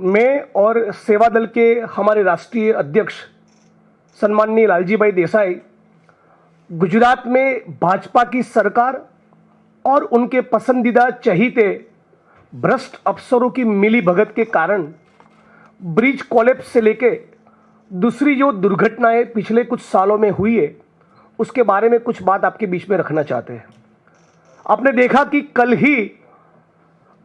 मैं और सेवा दल के हमारे राष्ट्रीय अध्यक्ष सम्माननीय लालजी भाई देसाई गुजरात में भाजपा की सरकार और उनके पसंदीदा चहीते भ्रष्ट अफसरों की मिली भगत के कारण ब्रिज कोलैप्स से लेके दूसरी जो दुर्घटनाएं पिछले कुछ सालों में हुई है उसके बारे में कुछ बात आपके बीच में रखना चाहते हैं। आपने देखा कि कल ही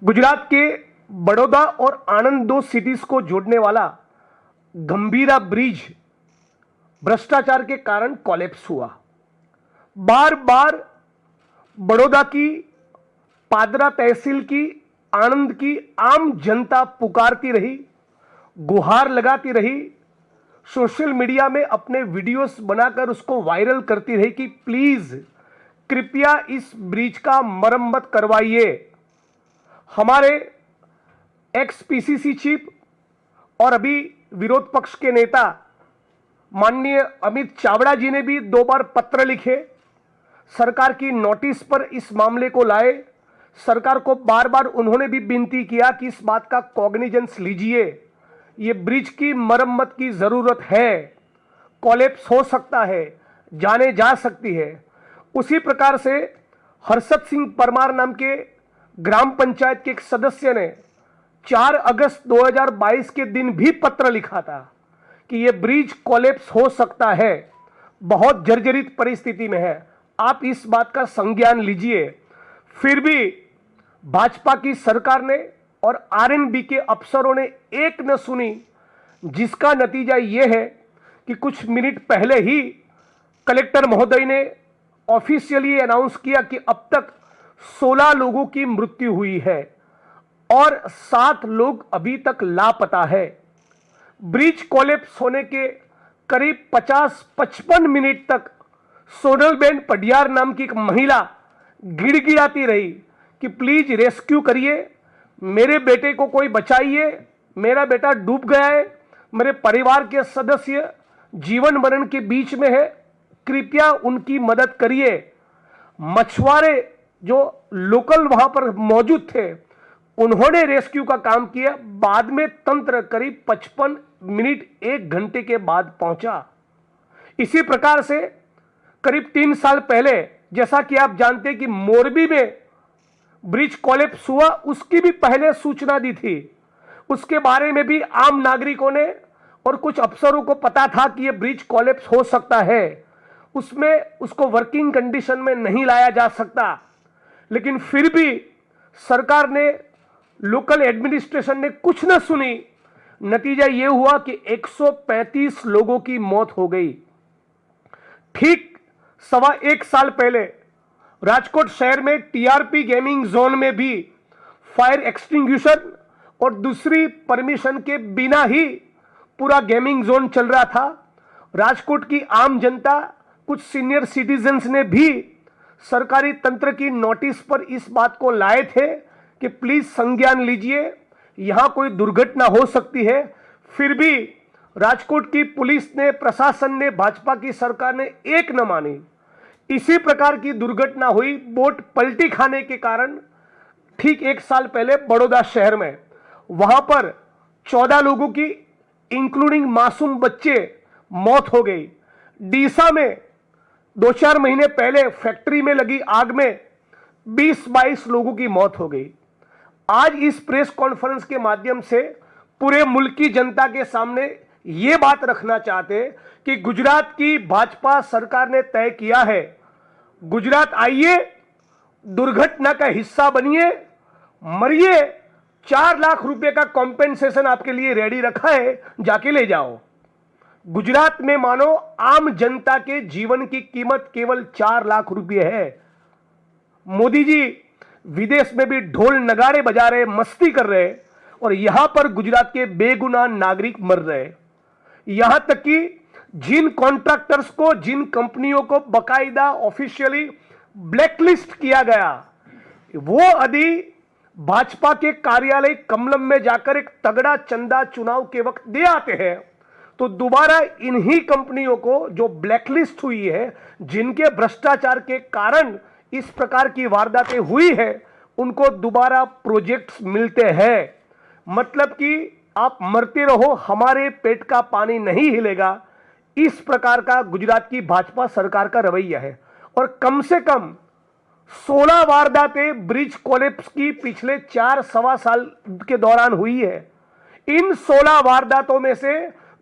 गुजरात के बड़ौदा और आणंद दो सिटीज को जोड़ने वाला गंभीरा ब्रिज भ्रष्टाचार के कारण कोलैप्स हुआ। बार बार बड़ौदा की, पादरा तहसील की, आणंद की आम जनता पुकारती रही, गुहार लगाती रही, सोशल मीडिया में अपने वीडियोस बनाकर उसको वायरल करती रही कि प्लीज कृपया इस ब्रिज का मरम्मत करवाइए। हमारे एक्स पीसीसी चीफ और अभी विरोध पक्ष के नेता माननीय अमित चावड़ा जी ने भी 2 बार पत्र लिखे, सरकार की नोटिस पर इस मामले को लाए। सरकार को बार बार उन्होंने भी विनती किया कि इस बात का कॉग्निजेंस लीजिए, ये ब्रिज की मरम्मत की जरूरत है, कोलैप्स हो सकता है, जाने जा सकती है। उसी प्रकार से हर्षद सिंह परमार नाम के ग्राम पंचायत के एक सदस्य ने 4 अगस्त 2022 के दिन भी पत्र लिखा था कि यह ब्रिज कोलैप्स हो सकता है, बहुत जर्जरित परिस्थिति में है, आप इस बात का संज्ञान लीजिए। फिर भी भाजपा की सरकार ने और आरएनबी के अफसरों ने एक न सुनी, जिसका नतीजा यह है कि कुछ मिनट पहले ही कलेक्टर महोदय ने ऑफिशियली अनाउंस किया कि अब तक 16 लोगों की मृत्यु हुई है और 7 लोग अभी तक लापता है। ब्रिज कोलैप्स होने के करीब 50-55 मिनट तक सोनलबेन पडियार नाम की एक महिला गिड़गिड़ाती रही कि प्लीज रेस्क्यू करिए, मेरे बेटे को कोई बचाइए, मेरा बेटा डूब गया है, मेरे परिवार के सदस्य जीवन मरण के बीच में है, कृपया उनकी मदद करिए। मछुआरे जो लोकल वहां पर मौजूद थे उन्होंने रेस्क्यू का काम किया। बाद में तंत्र करीब 55 मिनट 1 घंटे के बाद पहुंचा। इसी प्रकार से करीब 3 साल पहले, जैसा कि आप जानते हैं कि मोरबी में ब्रिज कोलैप्स हुआ, उसकी भी पहले सूचना दी थी। उसके बारे में भी आम नागरिकों ने और कुछ अफसरों को पता था कि यह ब्रिज कोलैप्स हो सकता है, उसमें उसको वर्किंग कंडीशन में नहीं लाया जा सकता। लेकिन फिर भी सरकार ने, लोकल एडमिनिस्ट्रेशन ने कुछ न सुनी। नतीजा यह हुआ कि 135 लोगों की मौत हो गई। ठीक 1.25 साल पहले राजकोट शहर में टीआरपी गेमिंग जोन में भी फायर एक्सटिंग्विशर और दूसरी परमिशन के बिना ही पूरा गेमिंग जोन चल रहा था। राजकोट की आम जनता, कुछ सीनियर सिटीजन्स ने भी सरकारी तंत्र की नोटिस पर इस बात को लाए थे कि प्लीज संज्ञान लीजिए, यहां कोई दुर्घटना हो सकती है। फिर भी राजकोट की पुलिस ने, प्रशासन ने, भाजपा की सरकार ने एक न मानी। इसी प्रकार की दुर्घटना हुई बोट पलटी खाने के कारण ठीक 1 साल पहले बड़ौदा शहर में। वहां पर 14 लोगों की इंक्लूडिंग मासूम बच्चे मौत हो गई। डीसा में 2-4 महीने पहले फैक्ट्री में लगी आग में 20-22 लोगों की मौत हो गई। आज इस प्रेस कॉन्फ्रेंस के माध्यम से पूरे मुल्क की जनता के सामने ये बात रखना चाहते कि गुजरात की भाजपा सरकार ने तय किया है, गुजरात आइए, दुर्घटना का हिस्सा बनिए, मरिए, 4 लाख रुपए का कॉम्पेंसेशन आपके लिए रेडी रखा है, जाके ले जाओ। गुजरात में मानो आम जनता के जीवन की कीमत केवल 4 लाख रुपए है। मोदी जी विदेश में भी ढोल नगाड़े बजा रहे, मस्ती कर रहे, और यहां पर गुजरात के बेगुनाह नागरिक मर रहे। यहां तक कि जिन कॉन्ट्रैक्टर्स को, जिन कंपनियों को बकायदा ऑफिशियली ब्लैकलिस्ट किया गया, वो यदि भाजपा के कार्यालय कमलम में जाकर एक तगड़ा चंदा चुनाव के वक्त दे आते हैं, तो दोबारा इन्हीं कंपनियों को जो ब्लैकलिस्ट हुई है, जिनके भ्रष्टाचार के कारण इस प्रकार की वारदातें हुई है, उनको दोबारा प्रोजेक्ट्स मिलते हैं। मतलब कि आप मरते रहो, हमारे पेट का पानी नहीं हिलेगा, इस प्रकार का गुजरात की भाजपा सरकार का रवैया है। और कम से कम 16 वारदातें ब्रिज कोलैप्स की पिछले 4 सवा साल के दौरान हुई है। इन 16 वारदातों में से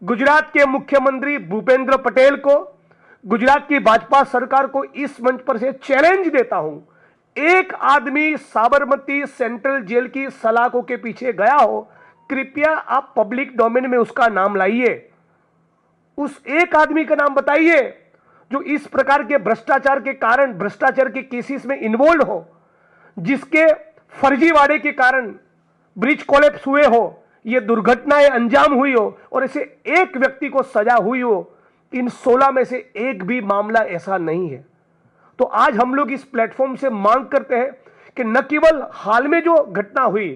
गुजरात के मुख्यमंत्री भूपेंद्र पटेल को, गुजरात की भाजपा सरकार को इस मंच पर से चैलेंज देता हूं, एक आदमी साबरमती सेंट्रल जेल की सलाखों के पीछे गया हो, कृपया आप पब्लिक डोमेन में उसका नाम लाइए, उस एक आदमी का नाम बताइए जो इस प्रकार के भ्रष्टाचार के कारण, भ्रष्टाचार के केसेस में इन्वॉल्व हो, जिसके फर्जीवाड़े के कारण ब्रिज कोलैप्स हुए हो, ये दुर्घटनाएं अंजाम हुई हो और इसे एक व्यक्ति को सजा हुई हो। इन 16 में से एक भी मामला ऐसा नहीं है। तो आज हम लोग इस प्लेटफॉर्म से मांग करते हैं कि न केवल हाल में जो घटना हुई,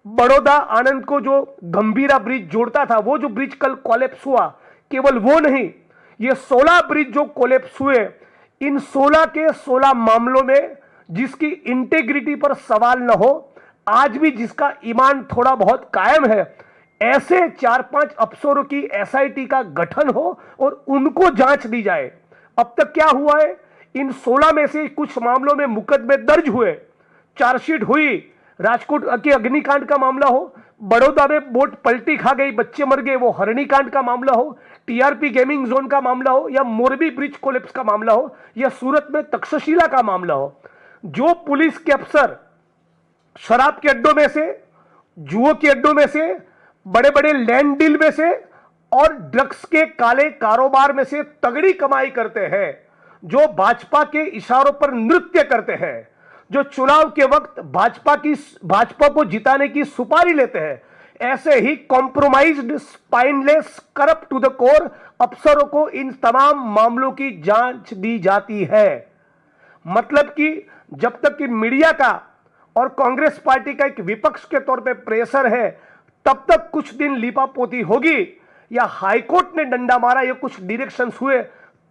बड़ौदा आनंद को जो गंभीरा ब्रिज जोड़ता था, वो जो ब्रिज कल कोलैप्स हुआ, केवल वो नहीं, ये 16 ब्रिज जो कोलैप्स हुए, इन 16 के 16 मामलों में जिसकी इंटेग्रिटी पर सवाल न हो, आज भी जिसका ईमान थोड़ा बहुत कायम है, ऐसे 4-5 अफसरों की एसआईटी का गठन हो और उनको जांच दी जाए। अब तक क्या हुआ है, इन 16 में से कुछ मामलों में मुकदमे दर्ज हुए, चार्जशीट हुई, राजकोट के अग्निकांड का मामला हो, बड़ौदा में बोट पलटी खा गई, बच्चे मर गए, वो हरणीकांड का मामला हो, टीआरपी गेमिंग जोन का मामला हो, या मोरबी ब्रिज कोलैप्स का मामला हो, या सूरत में तक्षशिला का मामला हो, जो पुलिस के अफसर शराब के अड्डों में से, जुओं के अड्डों में से, बड़े बड़े लैंड डील में से और ड्रग्स के काले कारोबार में से तगड़ी कमाई करते हैं, जो भाजपा के इशारों पर नृत्य करते हैं, जो चुनाव के वक्त भाजपा को जिताने की सुपारी लेते हैं, ऐसे ही compromised, spineless, corrupt to the core अफसरों को इन तमाम मामलों की जांच दी जाती है। मतलब कि जब तक कि मीडिया का और कांग्रेस पार्टी का एक विपक्ष के तौर पे प्रेशर है, तब तक कुछ दिन लीपापोती होगी, या हाईकोर्ट ने डंडा मारा, या कुछ डायरेक्शंस हुए,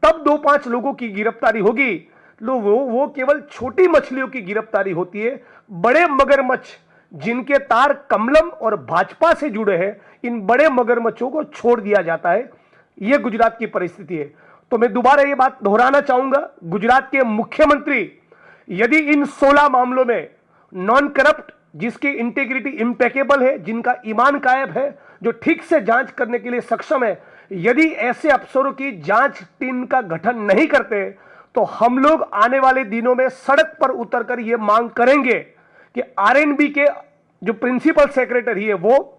तब 2-5 लोगों की गिरफ्तारी होगी। वो केवल छोटी मछलियों की गिरफ्तारी होती है। बड़े मगरमच्छ जिनके तार कमलम और भाजपा से जुड़े हैं, इन बड़े मगरमच्छों को छोड़ दिया जाता है। यह गुजरात की परिस्थिति है। तो मैं दोबारा ये बात दोहराना चाहूंगा, गुजरात के मुख्यमंत्री यदि इन 16 मामलों में नॉन करप्ट, जिसकी इंटीग्रिटी इंपेकेबल है, जिनका ईमान कायम है, जो ठीक से जांच करने के लिए सक्षम है, यदि ऐसे अफसरों की जांच टीम का गठन नहीं करते, तो हम लोग आने वाले दिनों में सड़क पर उतरकर यह मांग करेंगे कि आरएनबी के जो प्रिंसिपल सेक्रेटरी है, वो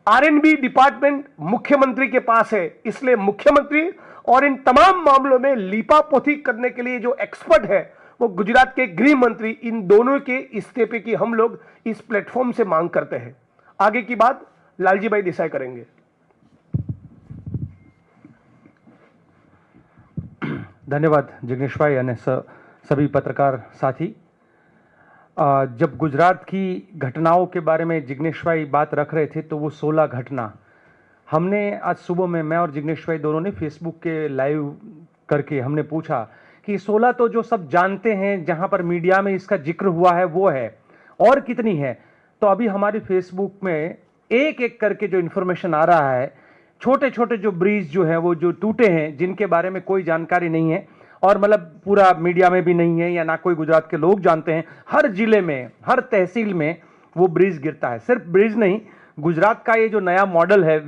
आरएनबी डिपार्टमेंट मुख्यमंत्री के पास है, इसलिए मुख्यमंत्री और इन तमाम मामलों में लीपापोती करने के लिए जो एक्सपर्ट है, वो गुजरात के गृह मंत्री, इन दोनों के इस्तीफे की हम लोग इस प्लेटफॉर्म से मांग करते हैं। आगे की बात लालजी भाई देसाई करेंगे। धन्यवाद जिग्नेश भाई અને सभी पत्रकार साथी। जब गुजरात की घटनाओं के बारे में जिग्नेश भाई बात रख रहे थे, तो वो 16 घटना हमने आज सुबह में, मैं और जिग्नेश भाई दोनों ने फेसबुक के लाइव करके हमने पूछा कि 16 तो जो सब जानते हैं, जहां पर मीडिया में इसका जिक्र हुआ है वो है, और कितनी है? तो अभी हमारी फेसबुक में एक एक करके जो इन्फॉर्मेशन आ रहा है, छोटे छोटे जो ब्रिज जो है वो जो टूटे हैं, जिनके बारे में कोई जानकारी नहीं है, और मतलब पूरा मीडिया में भी नहीं है, या ना कोई गुजरात के लोग जानते हैं। हर जिले में, हर तहसील में वो ब्रिज गिरता है। सिर्फ ब्रिज नहीं, गुजरात का ये जो नया मॉडल है,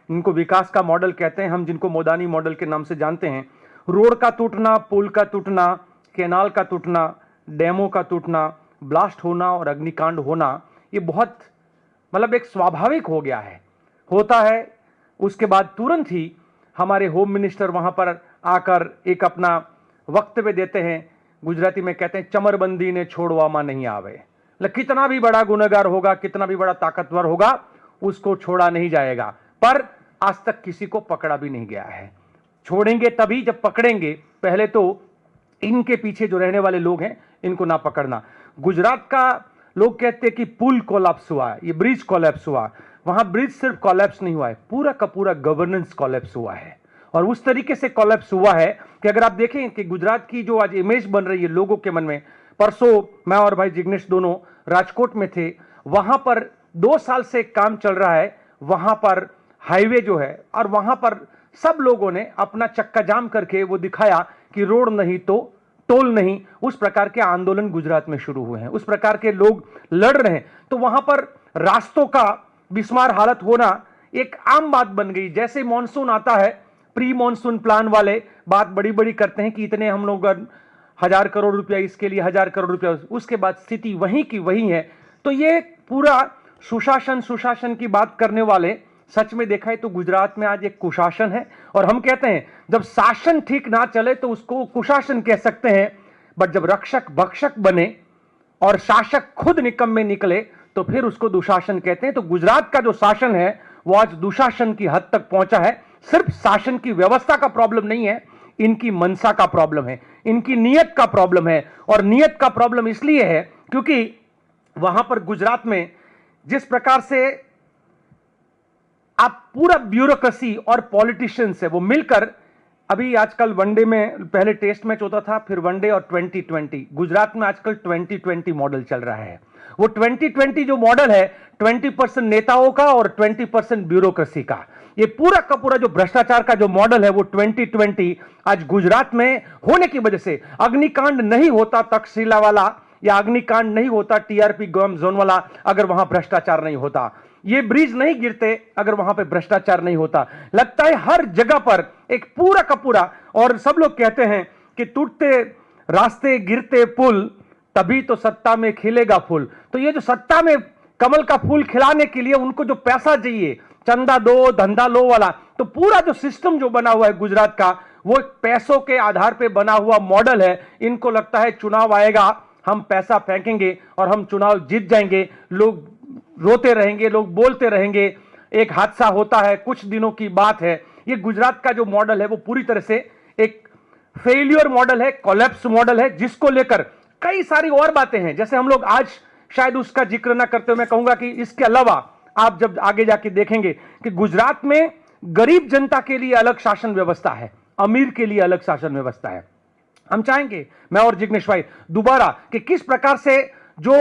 इनको विकास का मॉडल कहते हैं हम, जिनको मोदानी मॉडल के नाम से जानते हैं। रोड का टूटना, पुल का टूटना, कैनाल का टूटना, डैमों का टूटना, ब्लास्ट होना और अग्निकांड होना, ये बहुत मतलब एक स्वाभाविक हो गया है, होता है। उसके बाद तुरंत ही हमारे होम मिनिस्टर वहां पर आकर एक अपना वक्तव्य देते हैं, गुजराती में कहते हैं, चमरबंदी ने छोड़वामा नहीं आवे। कितना भी बड़ा गुनहगार होगा, कितना भी बड़ा ताकतवर होगा, उसको छोड़ा नहीं जाएगा। पर आज तक किसी को पकड़ा भी नहीं गया है। छोड़ेंगे तभी जब पकड़ेंगे, पहले तो इनके पीछे जो रहने वाले लोग हैं, इनको ना पकड़ना। गुजरात का लोग कहते हैं कि पुल कोलैप्स हुआ, ये ब्रिज कोलैप्स हुआ। वहां ब्रिज सिर्फ कोलैप्स नहीं हुआ है, पूरा का पूरा गवर्नेंस कोलैप्स हुआ है, और उस तरीके से कोलैप्स हुआ है कि अगर आप देखें कि गुजरात की जो आज इमेज बन रही है लोगों के मन में, परसों मैं और भाई जिग्नेश दोनों राजकोट में थे, वहां पर 2 साल से काम चल रहा है, वहां पर हाईवे जो है, और वहां पर सब लोगों ने अपना चक्का जाम करके वो दिखाया कि रोड नहीं तो टोल नहीं। उस प्रकार के आंदोलन गुजरात में शुरू हुए हैं, उस प्रकार के लोग लड़ रहे हैं। तो वहां पर रास्तों का बिस्मार हालत होना एक आम बात बन गई। जैसे मॉनसून आता है, प्री मॉनसून प्लान वाले बात बड़ी बड़ी करते हैं कि इतने हम लोग 1,000 करोड़ रुपया इसके लिए, 1,000 करोड़ रुपया, उसके बाद स्थिति वहीं की वहीं है। तो ये पूरा सुशासन की बात करने वाले, सच में देखा है तो गुजरात में आज एक कुशासन है। और हम कहते हैं जब शासन ठीक ना चले तो उसको कुशासन कह सकते हैं, बट जब रक्षक भक्षक बने और शासक खुद निकम्मे निकले तो फिर उसको दुशासन कहते हैं। तो गुजरात का जो शासन है वो आज दुशासन की हद तक पहुंचा है। सिर्फ शासन की व्यवस्था का प्रॉब्लम नहीं है, इनकी मनसा का प्रॉब्लम है, इनकी नीयत का प्रॉब्लम है। और नीयत का प्रॉब्लम इसलिए है क्योंकि वहां पर गुजरात में जिस प्रकार से आप पूरा ब्यूरोक्रेसी और पॉलिटिशियंस है वो मिलकर, अभी आजकल वनडे में पहले टेस्ट मैच होता था, फिर वनडे और 2020, गुजरात में आजकल 2020 मॉडल चल रहा है। वो 2020 जो मॉडल है 20% नेताओं का और 20% ब्यूरोक्रेसी का, ये पूरा का पूरा जो भ्रष्टाचार का जो मॉडल है वो 2020 आज गुजरात में होने की वजह से, अग्निकांड नहीं होता तक्षशिला वाला, या अग्निकांड नहीं होता टीआरपी जोन वाला अगर वहां भ्रष्टाचार नहीं होता, ये ब्रिज नहीं गिरते अगर वहां पे भ्रष्टाचार नहीं होता। लगता है हर जगह पर एक पूरा का पूरा, और सब लोग कहते हैं कि टूटते रास्ते गिरते पुल, तभी तो सत्ता में खिलेगा फूल। तो ये जो सत्ता में कमल का फूल खिलाने के लिए उनको जो पैसा चाहिए, चंदा दो धंधा लो वाला, तो पूरा जो सिस्टम जो बना हुआ है गुजरात का, वो पैसों के आधार पे बना हुआ मॉडल है। इनको लगता है चुनाव आएगा, हम पैसा फेंकेंगे और हम चुनाव जीत जाएंगे, लोग रोते रहेंगे, लोग बोलते रहेंगे, एक हादसा होता है, कुछ दिनों की बात है। ये गुजरात का जो मॉडल है वो पूरी तरह से एक फेलियर मॉडल है, कोलैप्स मॉडल है, जिसको लेकर कई सारी और बातें हैं। जैसे हम लोग आज शायद उसका जिक्र ना करते हुए मैं कहूंगा कि इसके अलावा आप जब आगे जाके देखेंगे कि गुजरात में गरीब जनता के लिए अलग शासन व्यवस्था है, अमीर के लिए अलग शासन व्यवस्था है। हम चाहेंगे, मैं और जिग्नेश भाई, दोबारा कि किस प्रकार से जो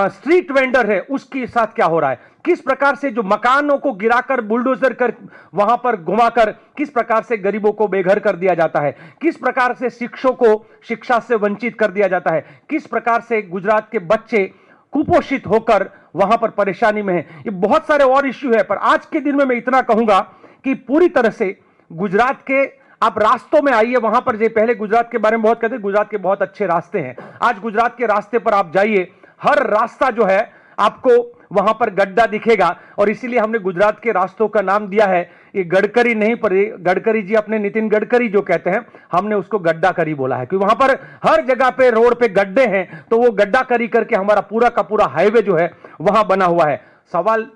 स्ट्रीट वेंडर है उसके साथ क्या हो रहा है, किस प्रकार से जो मकानों को गिराकर बुलडोजर कर वहां पर घुमाकर किस प्रकार से गरीबों को बेघर कर दिया जाता है, किस प्रकार से शिक्षकों को शिक्षा से वंचित कर दिया जाता है, किस प्रकार से गुजरात के बच्चे कुपोषित होकर वहां पर परेशानी में है। ये बहुत सारे और इश्यू है, पर आज के दिन में मैं इतना कहूंगा कि पूरी तरह से गुजरात के आप रास्तों में आइए, वहां पर जो पहले गुजरात के बारे में बहुत कहते हैं, गुजरात के बहुत अच्छे रास्ते हैं। आज गुजरात के रास्ते पर आप जाइए, हर रास्ता जो है आपको वहां पर गड्ढा दिखेगा। और इसीलिए हमने गुजरात के रास्तों का नाम दिया है, ये गडकरी नहीं, पर गडकरी जी अपने नितिन गडकरी जो कहते हैं, हमने उसको गड्ढा करी बोला है, क्योंकि वहां पर हर जगह पे रोड पे गड्ढे हैं, तो वो गड्ढा करी करके हमारा पूरा का पूरा हाईवे जो है वहां बना हुआ है। सवाल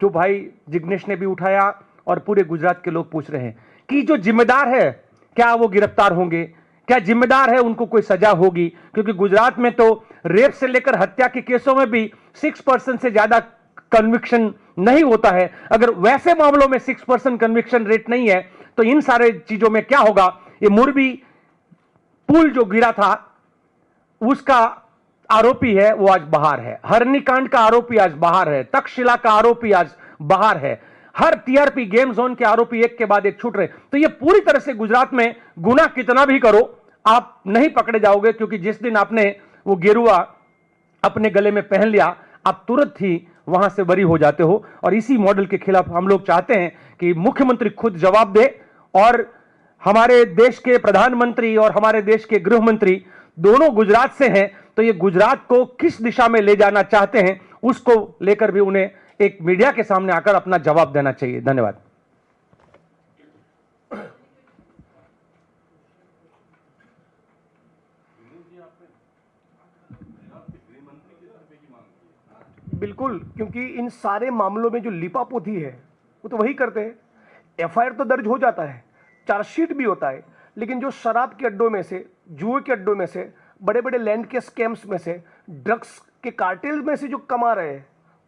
जो भाई जिग्नेश ने भी उठाया और पूरे गुजरात के लोग पूछ रहे हैं कि जो जिम्मेदार है क्या वो गिरफ्तार होंगे, क्या जिम्मेदार है उनको कोई सजा होगी, क्योंकि गुजरात में तो रेप से लेकर हत्या के केसों में भी 6% से ज्यादा कन्विक्शन नहीं होता है। अगर वैसे मामलों में 6% कन्विक्शन रेट नहीं है तो इन सारे चीजों में क्या होगा। ये मुरबी पुल जो गिरा था उसका आरोपी है वो आज बाहर है, हरनीकांड का आरोपी आज बाहर है, तक्षशिला का आरोपी आज बाहर है, हर टीआरपी गेम जोन के आरोपी एक के बाद एक छूट रहे। तो ये पूरी तरह से गुजरात में गुनाह कितना भी करो आप नहीं पकड़े जाओगे, क्योंकि जिस दिन आपने वो गेरुआ अपने गले में पहन लिया आप तुरंत ही वहां से बरी हो जाते हो। और इसी मॉडल के खिलाफ हम लोग चाहते हैं कि मुख्यमंत्री खुद जवाब दे, और हमारे देश के प्रधानमंत्री और हमारे देश के गृह मंत्री दोनों गुजरात से हैं, तो ये गुजरात को किस दिशा में ले जाना चाहते हैं उसको लेकर भी उन्हें एक मीडिया के सामने आकर अपना जवाब देना चाहिए। धन्यवाद। बिल्कुल, क्योंकि इन सारे मामलों में जो लिपापोती है वो तो वही करते हैं। एफआईआर तो दर्ज हो जाता है, चार्जशीट भी होता है, लेकिन जो शराब के अड्डों में से, जुए के अड्डों में से, बड़े बड़े लैंड के स्कैम्स में से, ड्रग्स के कार्टेल में से जो कमा रहे हैं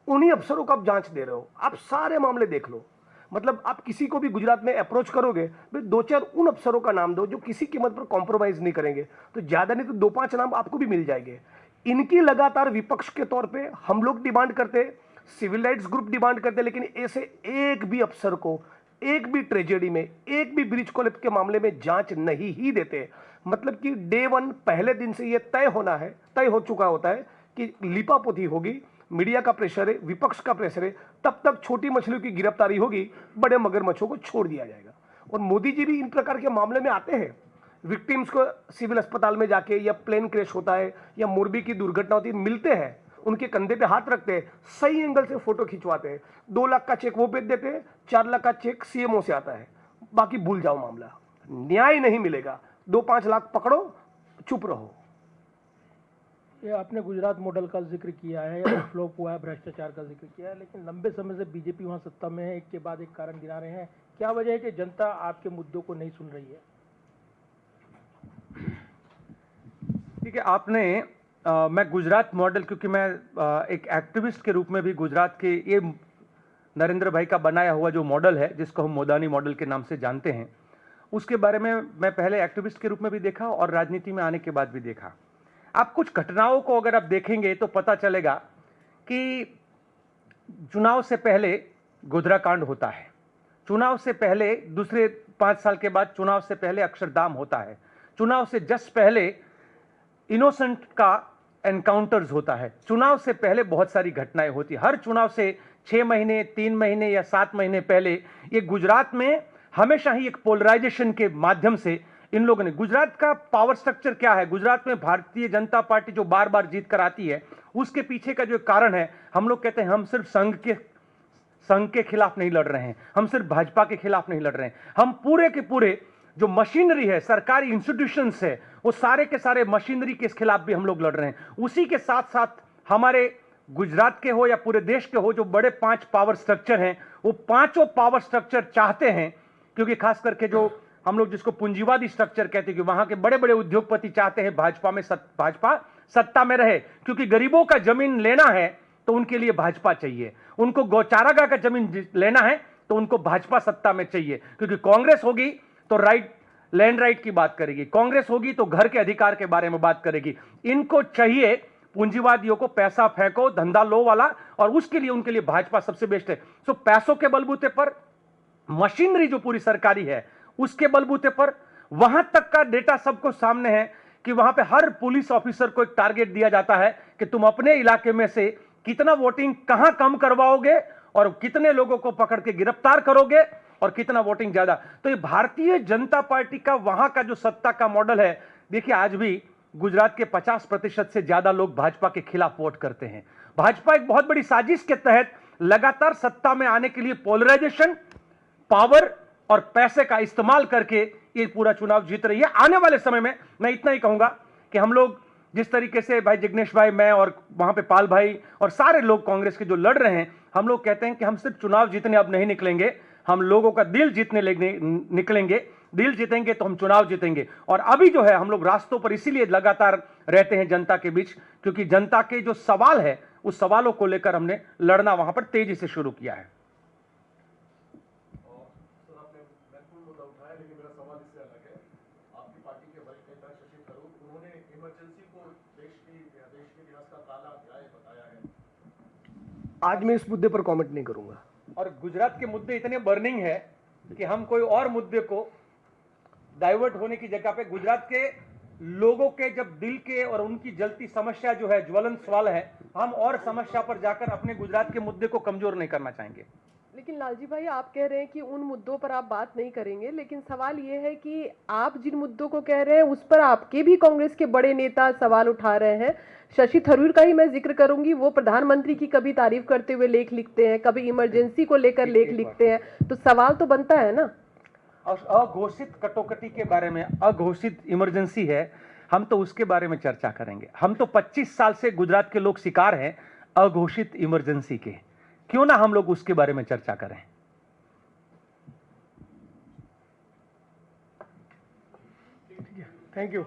उन्हीं अफसरों को आप जांच दे रहे हो। आप सारे मामले देख लो, मतलब आप किसी को भी गुजरात में अप्रोच करोगे भाई 2-4 उन अफसरों का नाम दो जो किसी कीमत पर कॉम्प्रोमाइज नहीं करेंगे, तो ज्यादा नहीं तो 2-5 नाम आपको भी मिल जाएंगे। इनकी लगातार विपक्ष के तौर पे हम लोग डिमांड करते हैं सिविल राइट्स ग्रुप डिमांड करते हैं, लेकिन ऐसे एक भी अफसर को एक भी ट्रेजेडी में, एक भी ब्रिज कोलैप्स के मामले में जांच नहीं ही देते। मतलब कि डे वन, पहले दिन से यह तय हो चुका होता है कि लिपापोती होगी, मीडिया का प्रेशर है, विपक्ष का प्रेशर है, तब तक छोटी मछलियों की गिरफ्तारी होगी, बड़े मगरमच्छों को छोड़ दिया जाएगा। और मोदी जी भी इन प्रकार के मामले में आते हैं, विक्टिम्स को सिविल अस्पताल में जाके, या प्लेन क्रैश होता है या मोरबी की दुर्घटना होती है, मिलते हैं, उनके कंधे पे हाथ रखते हैं, सही एंगल से फोटो खिंचवाते हैं, 2 लाख का चेक वो भेज देते हैं, 4 लाख का चेक सीएमओ से आता है, बाकी भूल जाओ मामला। न्याय नहीं मिलेगा, 2-5 लाख पकड़ो, चुप रहो। ये आपने गुजरात मॉडल का जिक्र किया है, फ्लॉप हुआ है, भ्रष्टाचार का जिक्र किया है, लेकिन लंबे समय से बीजेपी वहाँ सत्ता में है, एक के बाद एक कारण गिना रहे हैं। क्या वजह है कि जनता आपके मुद्दों को नहीं सुन रही है? ठीक है, आपने मैं गुजरात मॉडल, क्योंकि मैं एक एक्टिविस्ट के रूप में भी गुजरात के ये नरेंद्र भाई का बनाया हुआ जो मॉडल है, जिसको हम मोदानी मॉडल के नाम से जानते हैं, उसके बारे में मैं पहले एक्टिविस्ट के रूप में भी देखा और राजनीति में आने के बाद भी देखा। आप कुछ घटनाओं को अगर आप देखेंगे तो पता चलेगा कि चुनाव से पहले गोधरा कांड होता है, चुनाव से पहले दूसरे 5 साल के बाद चुनाव से पहले अक्षरधाम होता है, चुनाव से जस्ट पहले इनोसेंट का एनकाउंटर्स होता है, चुनाव से पहले बहुत सारी घटनाएं होती है। हर चुनाव से 6 महीने, 3 महीने या 7 महीने पहले ये गुजरात में हमेशा ही एक पोलराइजेशन के माध्यम से इन लोगों ने, गुजरात का पावर स्ट्रक्चर क्या है, गुजरात में भारतीय जनता पार्टी जो बार बार जीत कर आती है, उसके पीछे का जो कारण है, हम लोग कहते हैं हम सिर्फ संघ के खिलाफ नहीं लड़ रहे हैं, हम सिर्फ भाजपा के खिलाफ नहीं लड़ रहे हैं, हम पूरे के पूरे जो मशीनरी है, सरकारी इंस्टीट्यूशंस है, वो सारे के सारे मशीनरी के खिलाफ भी हम लोग लड़ रहे हैं। उसी के साथ साथ हमारे गुजरात के हो या पूरे देश के हो, जो बड़े 5 पावर स्ट्रक्चर हैं, वो पांचों पावर स्ट्रक्चर चाहते हैं, क्योंकि खास करके जो हम लोग जिसको पूंजीवादी स्ट्रक्चर कहते हैं, कि वहां के बड़े बड़े उद्योगपति चाहते हैं भाजपा सत्ता में रहे, क्योंकि गरीबों का जमीन लेना है तो उनके लिए भाजपा चाहिए, उनको गौचारागाह का जमीन लेना है तो उनको भाजपा सत्ता में चाहिए, क्योंकि कांग्रेस होगी तो लैंड राइट की बात करेगी, कांग्रेस होगी तो घर के अधिकार के बारे में बात करेगी। इनको चाहिए पूंजीवादियों को पैसा फेंको, धंधा लो वाला, और उसके लिए उनके लिए भाजपा सबसे बेस्ट है। सो पैसों के बलबूते पर, मशीनरी जो पूरी सरकारी है उसके बलबूते पर, वहां तक का डेटा सबको सामने है कि वहां पे हर पुलिस ऑफिसर को एक टारगेट दिया जाता है कि तुम अपने इलाके में से कितना वोटिंग कहां कम करवाओगे और कितने लोगों को पकड़ के गिरफ्तार करोगे और कितना वोटिंग ज्यादा। तो ये भारतीय जनता पार्टी का वहां का जो सत्ता का मॉडल है, देखिए आज भी गुजरात के 50% से ज्यादा लोग भाजपा के खिलाफ वोट करते हैं। भाजपा एक बहुत बड़ी साजिश के तहत लगातार सत्ता में आने के लिए पोलराइजेशन, पावर और पैसे का इस्तेमाल करके ये पूरा चुनाव जीत रही है। आने वाले समय में मैं इतना ही कहूंगा कि हम लोग जिस तरीके से भाई जिग्नेश भाई, मैं और वहां पे पाल भाई और सारे लोग कांग्रेस के जो लड़ रहे हैं, हम लोग कहते हैं कि हम सिर्फ चुनाव जीतने अब नहीं निकलेंगे, हम लोगों का दिल जीतने निकलेंगे। दिल जीतेंगे तो हम चुनाव जीतेंगे। और अभी जो है हम लोग रास्तों पर इसीलिए लगातार रहते हैं जनता के बीच, क्योंकि जनता के जो सवाल है उस सवालों को लेकर हमने लड़ना वहां पर तेजी से शुरू किया है। आज मैं इस मुद्दे पर कमेंट नहीं करूंगा। और गुजरात के मुद्दे इतने बर्निंग है कि हम कोई और मुद्दे को डाइवर्ट होने की जगह पे गुजरात के लोगों के जब दिल के और उनकी जलती समस्या जो है, ज्वलंत सवाल है, हम और समस्या पर जाकर अपने गुजरात के मुद्दे को कमजोर नहीं करना चाहेंगे। लेकिन लालजी भाई, आप कह रहे हैं कि उन मुद्दों पर आप बात नहीं करेंगे, लेकिन सवाल ये है कि आप जिन मुद्दों को कह रहे हैं उस पर आपके भी कांग्रेस के बड़े नेता सवाल उठा रहे हैं। शशि थरूर का ही मैं जिक्र करूंगी, वो प्रधानमंत्री की कभी तारीफ करते हुए लेख लिखते हैं, कभी इमरजेंसी को लेकर लेख लिखते हैं, तो सवाल तो बनता है ना। अघोषित कटौकटी के बारे में, अघोषित इमरजेंसी है, हम तो उसके बारे में चर्चा करेंगे। हम तो 25 साल से गुजरात के लोग शिकार हैं अघोषित इमरजेंसी के, क्यों ना हम लोग उसके बारे में चर्चा करें। Thank you.